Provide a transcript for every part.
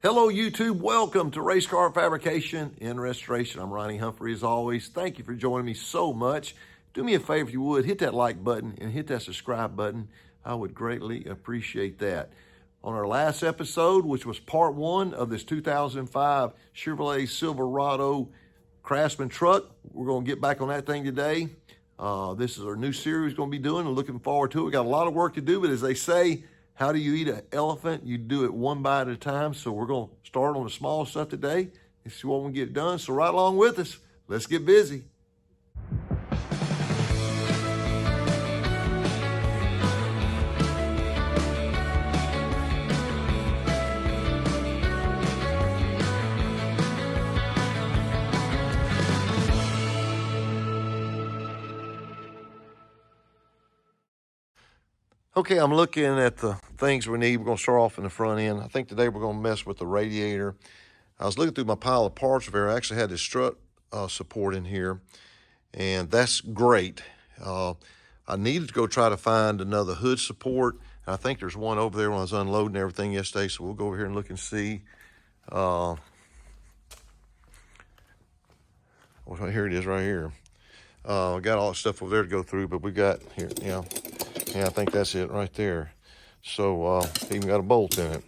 Hello, YouTube. Welcome to Race Car Fabrication and Restoration. I'm Ronnie Humphrey, as always. Thank you for joining me so much. Do me a favor, if you would, hit that like button and hit that subscribe button. I would greatly appreciate that. On our last episode, which was part one of this 2005 Chevrolet Silverado Craftsman truck, we're going to get back on that thing today. This is our new series we're going to be doing. I'm looking forward to it. We got a lot of work to do, but as they say, how do you eat an elephant? You do it one bite at a time. So we're going to start on the small stuff today and see what we can get done. So right along with us, let's get busy. Okay, I'm looking at the things we need. We're going to start off in the front end. I think today we're going to mess with the radiator. I was looking through my pile of parts over here. I actually had this strut support in here, and that's great. I needed to go try to find another hood support. I think there's one over there when I was unloading everything yesterday, so we'll go over here and look and see. Well, here it is right here. I got all that stuff over there to go through, but we got here, yeah, I think that's it right there. So even got a bolt in it.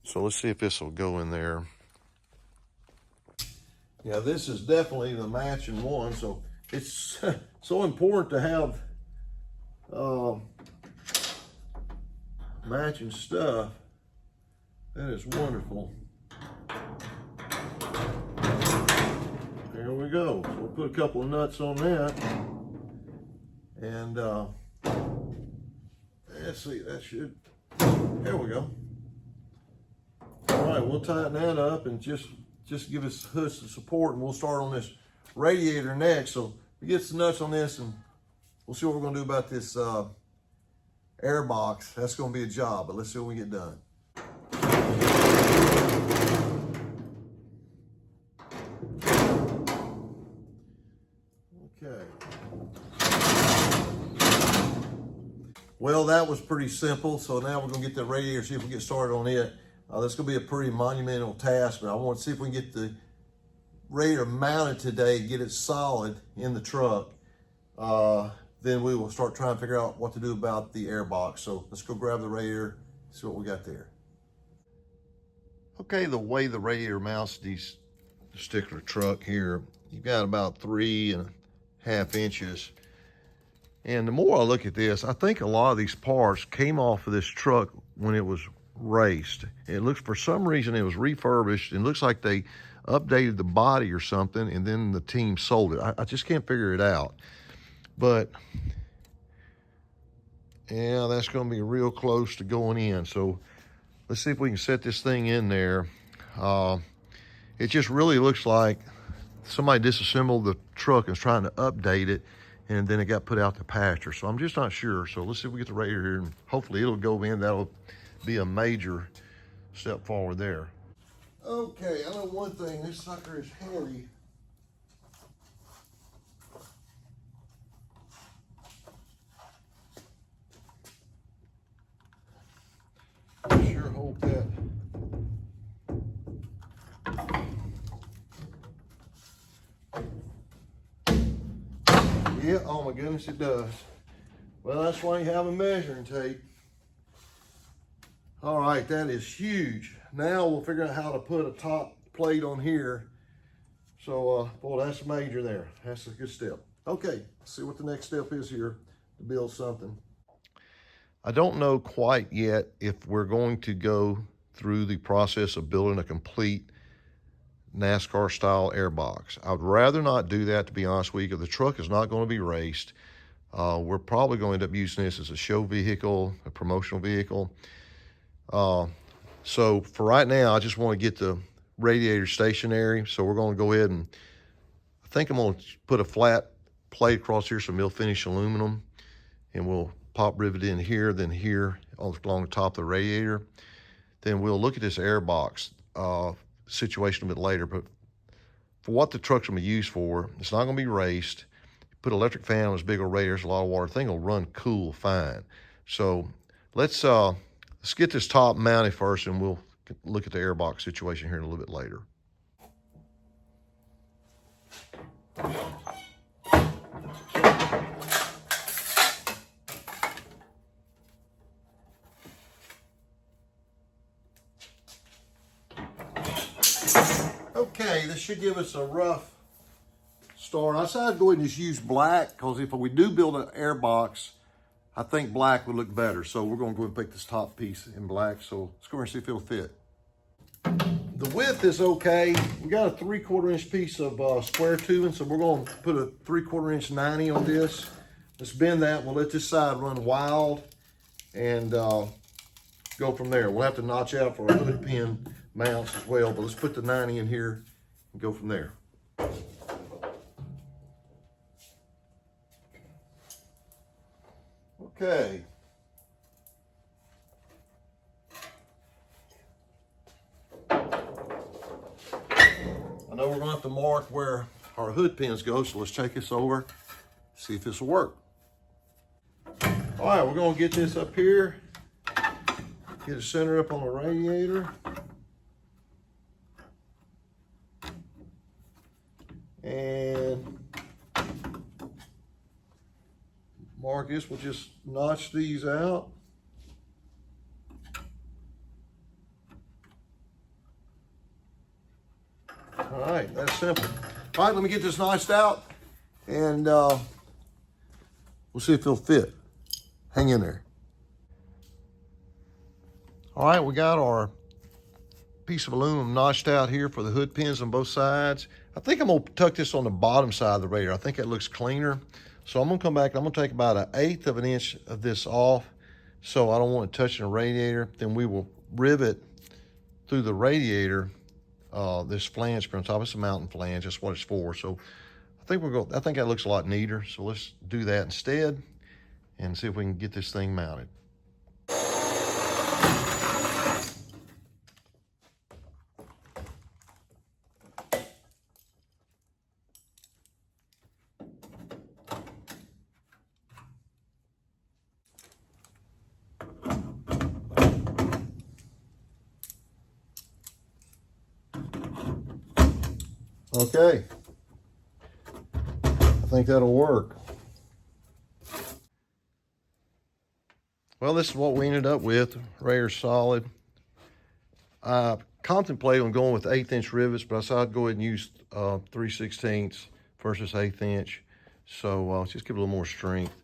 So let's see if this will go in there. Yeah, this is definitely the matching one. So it's so important to have matching stuff. That is wonderful. There we go. So we'll put a couple of nuts on that. And let's see, that should, there we go. All right, we'll tighten that up and just give us hood support, and we'll start on this radiator next. So we get some nuts on this, and we'll see what we're gonna do about this Airbox. That's gonna be a job, but let's see what we get done. Okay. Well, that was pretty simple. So now we're gonna get the radiator, see if we get started on it. That's gonna be a pretty monumental task, but I want to see if we can get the radiator mounted today, get it solid in the truck. Then we will start trying to figure out what to do about the Airbox. So let's go grab the radiator, see what we got there. Okay, the way the radiator mounts this particular truck here, you've got about 3.5 inches. And the more I look at this, I think a lot of these parts came off of this truck when it was raced. It looks, for some reason, it was refurbished. It looks like they updated the body or something, and then the team sold it. I just can't figure it out. But yeah, that's going to be real close to going in. So let's see if we can set this thing in there. It just really looks like somebody disassembled the truck and was trying to update it, and then it got put out to pasture. So I'm just not sure. So let's see if we get the radiator here, and hopefully it'll go in. That'll be a major step forward there. Okay, I know one thing, this sucker is heavy. I sure hope that yeah, oh my goodness, it does. Well, that's why you have a measuring tape. All right, that is huge. Now we'll figure out how to put a top plate on here. So, boy, that's major there. That's a good step. Okay, let's see what the next step is here to build something. I don't know quite yet if we're going to go through the process of building a complete NASCAR style Airbox. I would rather not do that, to be honest with you, because the truck is not going to be raced. We're probably going to end up using this as a show vehicle, a promotional vehicle. So for right now, I just want to get the radiator stationary. So we're going to go ahead and, I think I'm going to put a flat plate across here, some mill finish aluminum, and we'll pop rivet in here, then here along the top of the radiator. Then we'll look at this Airbox situation a bit later, but for what the truck's gonna be used for, it's not gonna be raced. Put electric fan on this big old radiator, there's a lot of water, the thing will run cool fine. So let's get this top mounted first, and we'll look at the airbox situation here a little bit later. Okay, this should give us a rough start. I decided to go ahead and just use black because if we do build an airbox, I think black would look better. So we're going to go ahead and pick this top piece in black. So let's go ahead and see if it'll fit. The width is okay. We got a 3/4 inch piece of square tubing, so we're going to put a 3/4 inch 90 on this. Let's bend that. We'll let this side run wild and go from there. We'll have to notch out for our hood pin mounts as well, but let's put the 90 in here and go from there. Okay. I know we're going to have to mark where our hood pins go, so let's take this over, see if this will work. All right, we're going to get this up here, get it centered up on the radiator. And Marcus will just notch these out. All right, that's simple. All right, let me get this notched out and we'll see if it'll fit. Hang in there. All right, we got our piece of aluminum notched out here for the hood pins on both sides. I think I'm gonna tuck this on the bottom side of the radiator. I think that looks cleaner. So I'm gonna come back, I'm gonna take about 1/8 of an inch of this off so I don't want it touching the radiator. Then we will rivet through the radiator this flange on top. It's a mounting flange, that's what it's for. So I think that looks a lot neater. So let's do that instead and see if we can get this thing mounted. Okay, I think that'll work. Well, this is what we ended up with. Radiator solid. I contemplated on going with 1/8 inch rivets, but I decided I'd go ahead and use 3/16 versus 1/8 inch. So just give it a little more strength.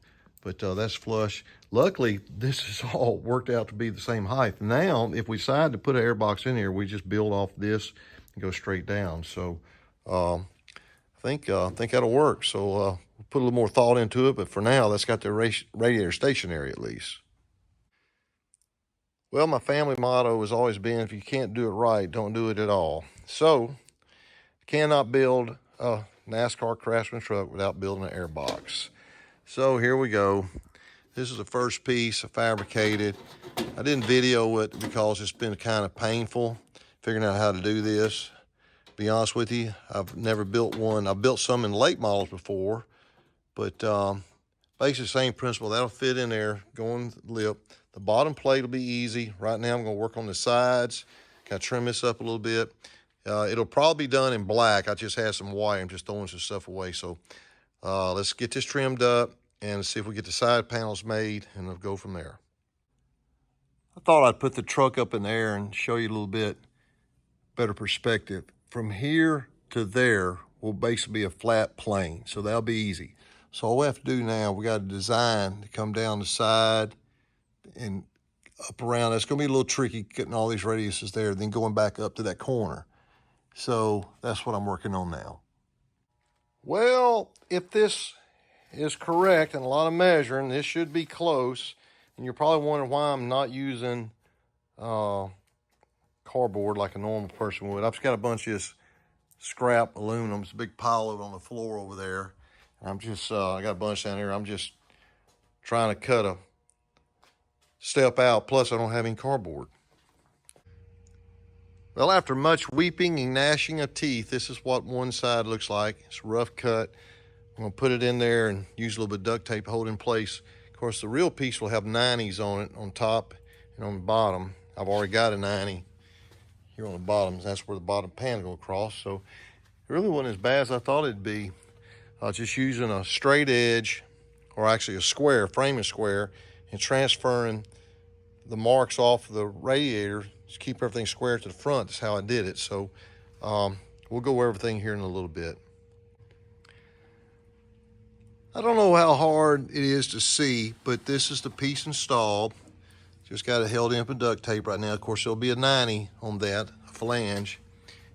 But that's flush. Luckily, this is all worked out to be the same height. Now, if we decide to put an airbox in here, we just build off this and go straight down. So I think that'll work. So we'll put a little more thought into it, but for now, that's got the radiator stationary at least. Well, my family motto has always been, if you can't do it right, don't do it at all. So, cannot build a NASCAR Craftsman truck without building an airbox. So here we go. This is the first piece I fabricated. I didn't video it because it's been kind of painful figuring out how to do this. Be honest with you, I've never built one. I've built some in late models before, but basically the same principle. That'll fit in there, going lip. The bottom plate will be easy. Right now I'm gonna work on the sides. Kind of trim this up a little bit. It'll probably be done in black. I just had some white. I'm just throwing some stuff away. So let's get this trimmed up and see if we get the side panels made, and we'll go from there. I thought I'd put the truck up in the air and show you a little bit better perspective. From here to there will basically be a flat plane, so that'll be easy. So all we have to do now, we got a design to come down the side and up around. It's gonna be a little tricky getting all these radiuses there, then going back up to that corner. So that's what I'm working on now. Well, if this is correct and a lot of measuring, this should be close. And you're probably wondering why I'm not using cardboard like a normal person would. I've just got a bunch of this scrap aluminum. It's a big pile of it on the floor over there. And I'm just, I got a bunch down here. I'm just trying to cut a step out. Plus, I don't have any cardboard. Well, after much weeping and gnashing of teeth, this is what one side looks like. It's a rough cut. I'm gonna put it in there and use a little bit of duct tape to hold it in place. Of course, the real piece will have 90s on it, on top and on the bottom. I've already got a 90. here on the bottom. That's where the bottom pan go across. So it really wasn't as bad as I thought it'd be. Just using a straight edge, or actually a square, framing square, and transferring the marks off of the radiator to keep everything square to the front. That's how I did it. So we'll go over everything here in a little bit. I don't know how hard it is to see, but this is the piece installed. Just got it held in with duct tape right now. Of course, there'll be a 90 on that, a flange.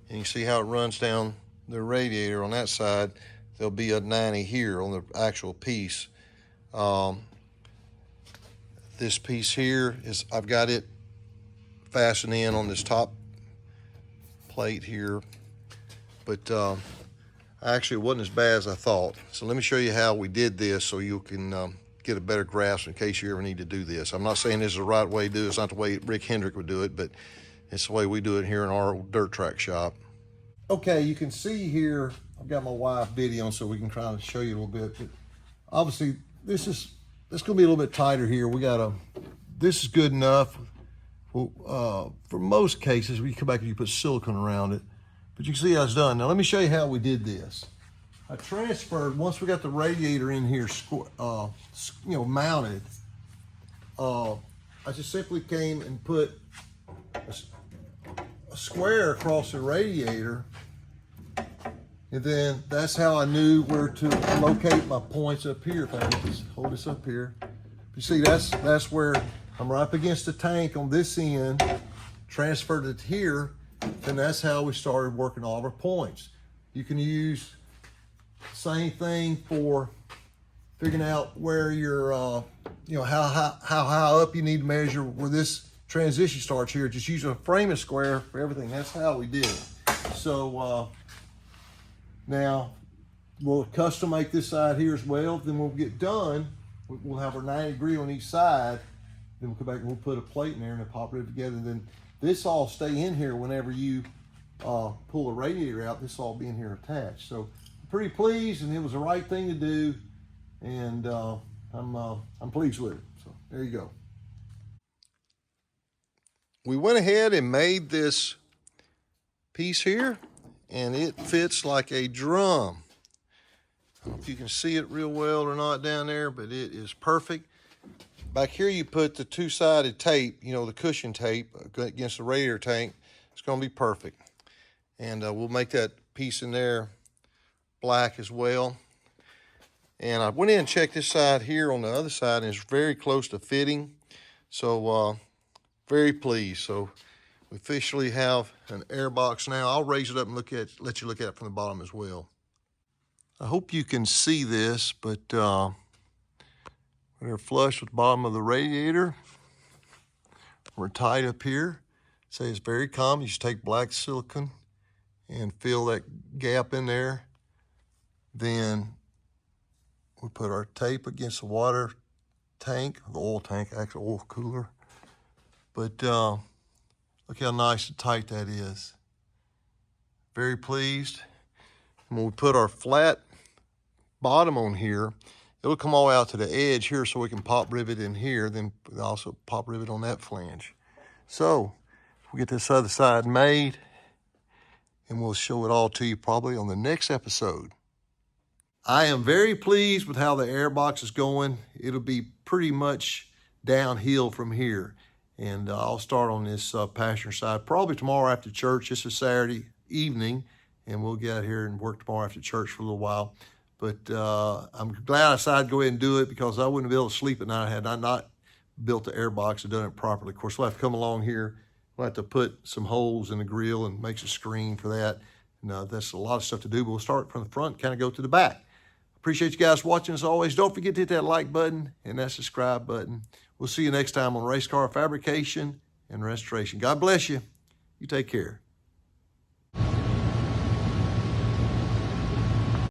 And you see how it runs down the radiator on that side. There'll be a 90 here on the actual piece. This piece here is, I've got it fastened in on this top plate here, but actually it wasn't as bad as I thought. So let me show you how we did this so you can get a better grasp in case you ever need to do this. I'm not saying this is the right way to do it. It's not the way Rick Hendrick would do it, but it's the way we do it here in our old dirt track shop. Okay, you can see here, I've got my wife video so we can try to show you a little bit. But obviously, this is gonna be a little bit tighter here. This is good enough. Well, for most cases, we come back and you put silicone around it. But you can see how it's done. Now let me show you how we did this. I transferred, once we got the radiator in here, mounted, I just simply came and put a square across the radiator, and then that's how I knew where to locate my points up here. If I can just hold this up here, you see that's where I'm right up against the tank on this end, transferred it here, and that's how we started working all of our points. You can use the same thing for figuring out where your, how high up you need to measure where this transition starts here. Just using a framing square for everything. That's how we did it. So now we'll custom make this side here as well. Then when we get done, we'll have our 90 degree on each side. Then we'll come back and we'll put a plate in there and then pop it together. And then this all stay in here whenever you pull the radiator out. This all be in here attached. So I'm pretty pleased, and it was the right thing to do. And I'm pleased with it. So there you go. We went ahead and made this piece here, and it fits like a drum. I don't know if you can see it real well or not down there, but it is perfect. Back here you put the two-sided tape, the cushion tape against the radiator tank. It's going to be perfect. And we'll make that piece in there black as well. And I went in and checked this side here on the other side, and it's very close to fitting. So very pleased. So we officially have an Airbox now. I'll raise it up and let you look at it from the bottom as well. I hope you can see this, but we're flush with the bottom of the radiator. We're tight up here. Say it's very common. You just take black silicone and fill that gap in there. Then we put our tape against the water tank, the oil tank, actual oil cooler. But look how nice and tight that is. Very pleased. And when we put our flat bottom on here, it'll come all out to the edge here so we can pop rivet in here, then also pop rivet on that flange. So we get this other side made, and we'll show it all to you probably on the next episode. I am very pleased with how the Airbox is going. It'll be pretty much downhill from here. And I'll start on this passenger side probably tomorrow after church. This is Saturday evening, and we'll get out here and work tomorrow after church for a little while. But I'm glad I decided to go ahead and do it, because I wouldn't be able to sleep at night had I not built the Airbox and done it properly. Of course, we'll have to come along here. We'll have to put some holes in the grill and make a screen for that. And that's a lot of stuff to do, but we'll start from the front, kind of go to the back. Appreciate you guys watching as always. Don't forget to hit that like button and that subscribe button. We'll see you next time on Race Car Fabrication and Restoration. God bless you. You take care.